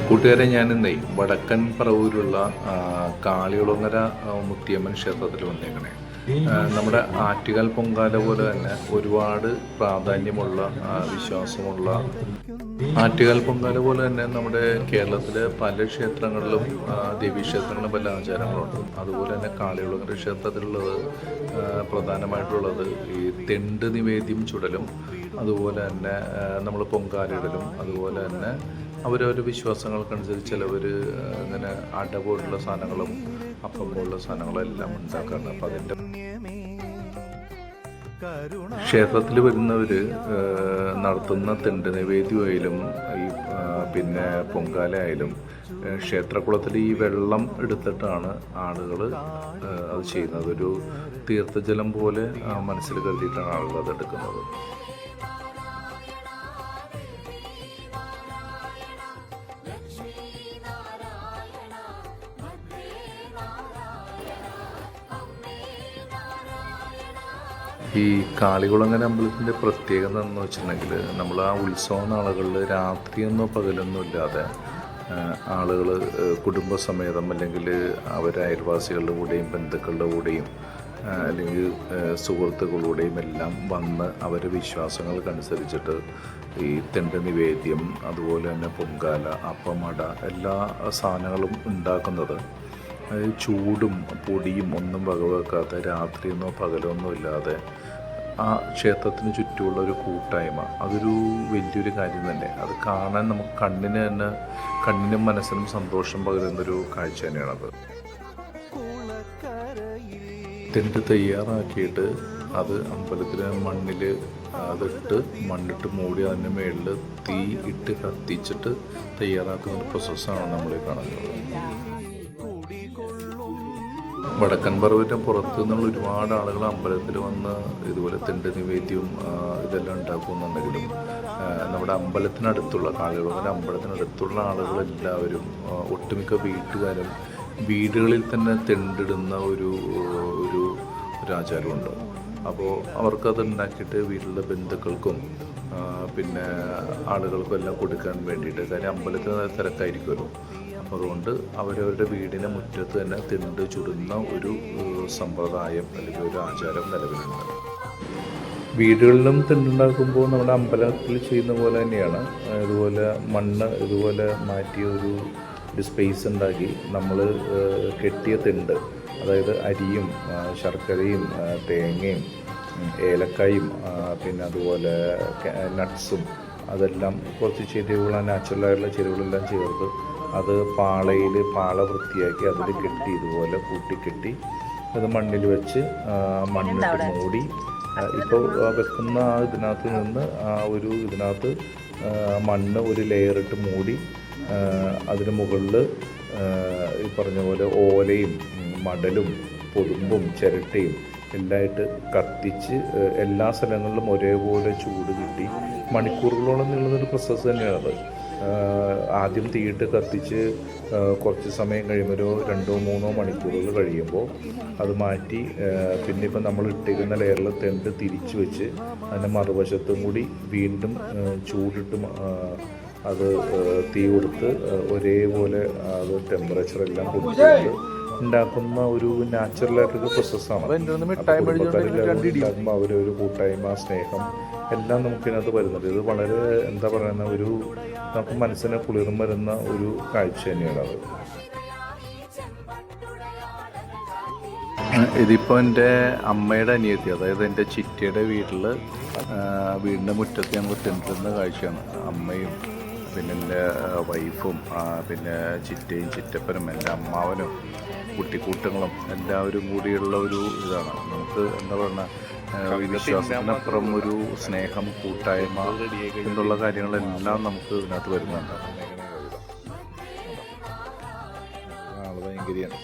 കൂട്ടുകാരെ, ഞാനിന്നേ വടക്കൻ പറവൂരുള്ള കാളികുളങ്ങര മുത്തിയമ്മൻ ക്ഷേത്രത്തിൽ വന്നേക്കണേ. നമ്മുടെ ആറ്റുകാൽ പൊങ്കാല പോലെ തന്നെ ഒരുപാട് പ്രാധാന്യമുള്ള വിശ്വാസമുള്ള ആറ്റുകാൽ പൊങ്കാല പോലെ തന്നെ നമ്മുടെ കേരളത്തിലെ പല ക്ഷേത്രങ്ങളിലും ദേവീക്ഷേത്രങ്ങളിലും പല ആചാരങ്ങളുണ്ട്. അതുപോലെ തന്നെ കാളികുളങ്ങര ക്ഷേത്രത്തിലുള്ളത് പ്രധാനമായിട്ടുള്ളത് ഈ തെണ്ട് നിവേദ്യം ചുടലും, അതുപോലെ തന്നെ നമ്മൾ പൊങ്കാലയിടലും, അതുപോലെ തന്നെ അവരവരുടെ വിശ്വാസങ്ങൾക്കനുസരിച്ച് ചിലവർ ഇങ്ങനെ അട പോലുള്ള സാധനങ്ങളും അപ്പം പോലുള്ള സാധനങ്ങളും എല്ലാം ഉണ്ടാക്കാറുണ്ട്. അപ്പം അതിൻ്റെ ക്ഷേത്രത്തിൽ വരുന്നവർ നടത്തുന്ന തെണ്ട് നിവേദ്യമായാലും ഈ പിന്നെ പൊങ്കാല ആയാലും ക്ഷേത്രക്കുളത്തിൽ ഈ വെള്ളം എടുത്തിട്ടാണ് ആളുകൾ അത് ചെയ്യുന്നത്. ഒരു തീർത്ഥജലം പോലെ മനസ്സിൽ കരുതിയിട്ടാണ് ആളുകൾ അത് എടുക്കുന്നത്. ഈ കാളികുളങ്ങര അമ്പലത്തിൻ്റെ പ്രത്യേകത എന്ന് വെച്ചിട്ടുണ്ടെങ്കിൽ, നമ്മൾ ആ ഉത്സവ നാളുകളിൽ രാത്രിയൊന്നോ പകലൊന്നും ഇല്ലാതെ ആളുകൾ കുടുംബസമേതം അല്ലെങ്കിൽ അവരെ അയൽവാസികളുടെ കൂടെയും ബന്ധുക്കളുടെ കൂടെയും അല്ലെങ്കിൽ സുഹൃത്തുക്കളുടെയും എല്ലാം വന്ന് അവരുടെ വിശ്വാസങ്ങൾക്കനുസരിച്ചിട്ട് ഈ തെണ്ട് നിവേദ്യം, അതുപോലെ തന്നെ പൊങ്കാല, അപ്പമട എല്ലാ സാധനങ്ങളും ഉണ്ടാക്കുന്നത് ചൂടും പൊടിയും ഒന്നും വകവെക്കാതെ രാത്രിയൊന്നോ പകലൊന്നും ഇല്ലാതെ ആ ക്ഷേത്രത്തിന് ചുറ്റുമുള്ള ഒരു കൂട്ടായ്മ, അതൊരു വലിയൊരു കാര്യം തന്നെ. അത് കാണാൻ നമുക്ക് കണ്ണിനും മനസ്സിനും സന്തോഷം പകരുന്നൊരു കാഴ്ച തന്നെയാണത്. തെണ്ട് തയ്യാറാക്കിയിട്ട് അത് അമ്പലത്തിലെ മണ്ണിൽ മണ്ണിട്ട് മൂടി അതിൻ്റെ മുകളിൽ തീ ഇട്ട് കത്തിച്ചിട്ട് തയ്യാറാക്കുന്ന ഒരു പ്രോസസ്സാണ് നമ്മൾ കാണുന്നത്. വടക്കൻ പറവൂരിൻ്റെ പുറത്ത് നിന്നുള്ള ഒരുപാട് ആളുകൾ അമ്പലത്തിൽ വന്ന് ഇതുപോലെ തെണ്ട് നിവേദ്യവും ഇതെല്ലാം ഉണ്ടാക്കുന്നുണ്ടെങ്കിലും നമ്മുടെ അമ്പലത്തിനടുത്തുള്ള കാളികുളങ്ങര അമ്പലത്തിനടുത്തുള്ള ആളുകളെല്ലാവരും ഒട്ടുമിക്ക വീട്ടുകാരും വീടുകളിൽ തന്നെ തെണ്ടിടുന്ന ഒരു ആചാരമുണ്ട്. അപ്പോൾ അവർക്കത് ഉണ്ടാക്കിയിട്ട് വീട്ടിലെ ബന്ധുക്കൾക്കും പിന്നെ ആളുകൾക്കും എല്ലാം കൊടുക്കാൻ വേണ്ടിയിട്ട്, കാര്യം അമ്പലത്തിന് തിരക്കായിരിക്കുമല്ലോ. അപ്പോൾ അതുകൊണ്ട് അവരവരുടെ വീടിന് മുറ്റത്ത് തന്നെ തെണ്ട് ചുടുന്ന ഒരു സമ്പ്രദായം അല്ലെങ്കിൽ ഒരു ആചാരം നിലവിലുണ്ട്. വീടുകളിലും തെണ്ടുണ്ടാക്കുമ്പോൾ നമ്മുടെ അമ്പലത്തിൽ ചെയ്യുന്ന പോലെ തന്നെയാണ്. ഇതുപോലെ മണ്ണ് ഇതുപോലെ മാറ്റിയ ഒരു സ്പേസ് ഉണ്ടാക്കി നമ്മൾ കെട്ടിയ തെണ്ട്, അതായത് അരിയും ശർക്കരയും തേങ്ങയും ഏലക്കായും പിന്നെ അതുപോലെ നട്ട്സും അതെല്ലാം കുറച്ച് ചേരുവകൾ, നാച്ചുറലായിട്ടുള്ള ചേരുവകളെല്ലാം ചേർത്ത് അത് പാള വൃത്തിയാക്കി അതിൽ കെട്ടി ഇതുപോലെ കൂട്ടിക്കെട്ടി അത് മണ്ണിൽ വെച്ച് മണ്ണിട്ട് മൂടി ഇപ്പോൾ വെക്കുന്ന ആ ഇതിനകത്ത് നിന്ന് ഇതിനകത്ത് മണ്ണ് ഒരു ലെയറിട്ട് മൂടി അതിന് മുകളിൽ ഈ പറഞ്ഞ പോലെ ഓലയും മടലും പൊതുമ്പും ചിരട്ടയും എല്ലായിട്ട് കത്തിച്ച് എല്ലാ സ്ഥലങ്ങളിലും ഒരേപോലെ ചൂട് കിട്ടി മണിക്കൂറുകളോളം നീളുന്നൊരു പ്രോസസ്സ് തന്നെയാണത്. ആദ്യം തീയിട്ട് കത്തിച്ച് കുറച്ച് സമയം കഴിയുമ്പോൾ 2-3 മണിക്കൂറുകൾ കഴിയുമ്പോൾ അത് മാറ്റി പിന്നെ ഇപ്പം നമ്മൾ ഇട്ടിരിക്കുന്ന ലെയറിൽ തെണ്ട് തിരിച്ചു വെച്ച് അതിൻ്റെ മറുവശത്തും കൂടി വീണ്ടും ചൂടിട്ട് അത് തീ കൊടുത്ത് ഒരേപോലെ അത് ടെമ്പറേച്ചറെല്ലാം കൊടുത്തിട്ട് ഉണ്ടാക്കുന്ന ഒരു നാച്ചുറലായിട്ടൊരു പ്രോസസ്സാണ്. ഉണ്ടാകുമ്പോൾ അവരൊരു കൂട്ടായ്മ, സ്നേഹം എല്ലാം നമുക്കിതിനകത്ത് വരുന്നുണ്ട്. ഇത് വളരെ എന്താ പറയുന്ന നമുക്ക് മനസ്സിനെ കുളിർമ വരുന്ന ഒരു കാഴ്ച തന്നെയാണ് അത്. ഇതിപ്പോൾ എൻ്റെ അമ്മയുടെ അനിയത്തി, അതായത് എൻ്റെ ചിറ്റയുടെ വീടിൻ്റെ മുറ്റത്ത് ഞങ്ങൾ തെണ്ടിരുന്ന കാഴ്ചയാണ്. അമ്മയും പിന്നെ എൻ്റെ വൈഫും പിന്നെ ചിറ്റയും ചിറ്റപ്പനും എൻ്റെ അമ്മാവനും കുട്ടിക്കൂട്ടങ്ങളും എല്ലാവരും കൂടിയുള്ള ഒരു ഇതാണ്. നമുക്ക് എന്താ പറയുക, വിശ്വാസത്തിനപ്പുറം ഒരു സ്നേഹം, കൂട്ടായ്മ എന്നുള്ള കാര്യങ്ങളെല്ലാം നമുക്ക് ഇതിനകത്ത് വരുന്നുണ്ട്. ആള് ഭയങ്കരയാണ്.